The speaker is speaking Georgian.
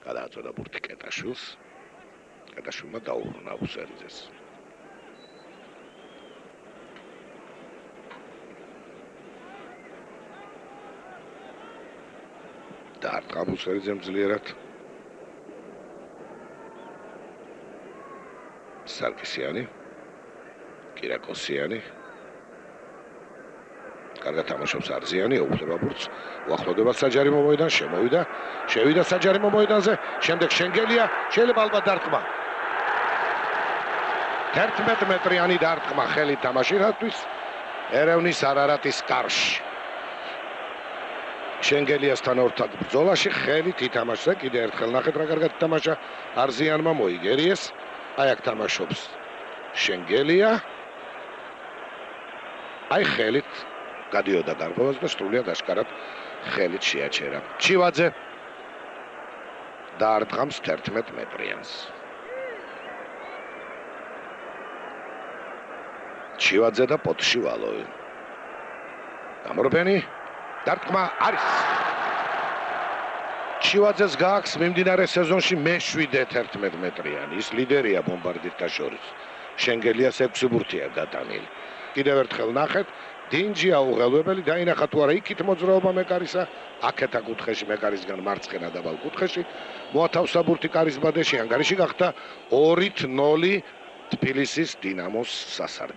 გადააწოდა ბურთი კეტაშვილს. კეტაშვილმა დაუბრუნა უსერიძეს. დაარტყა უსერიძემ ძლიერად. სარკისიანი, კირაკოსიანი. კარგად თამაშობს არზიანი, ეუფლება ბურთს. უახლოვდება საჯარიმო მოედანს, შევიდა საჯარიმო მოედანზე, შემდეგ შენგელია, შეიძლება ალბათ დარტყმა. 11 მეტრიანი დარტყმა ხელით თამაშირისთვის ერევნის არარატის კარში. შენგელიასთან ორთად ბრძოლაში ხელით ითამაშა, კიდე ერთხელ ნახეთ რა კარგად ითამაშა, არზიანმა მოიგერიეს. აი აქ თამაშობს შენგელია. აი ხელით გადიოდა გარღვევაზე და სრულიად აშკარად ხელით შეაჩერა. ჩივაძე დაარტყამს 11 მეტრიანს. ჩივაძე და პოტში ვალოვი. გამორბენი დარტყმა არის. ჩივაძეს გააქვს მიმდინარე სეზონში მე-7 11 მეტრიანი. ის ლიდერია ბომბარდირთა შორის. შენგელიას 6 ბურთია გატანილი. კიდევ ერთხელ ნახეთ, დინჯი აუღელვებელი დაინახა თუ არა იქით მოძრაობა მეკარისა, აქეთა კუთხეში მეკარისგან მარცხენა დაბალ კუთხეში, მოათავსა ბურთი კარის ბადეში, ანგარიში გახდა 2-0 თბილისის დინამოს სასარგებლოდ.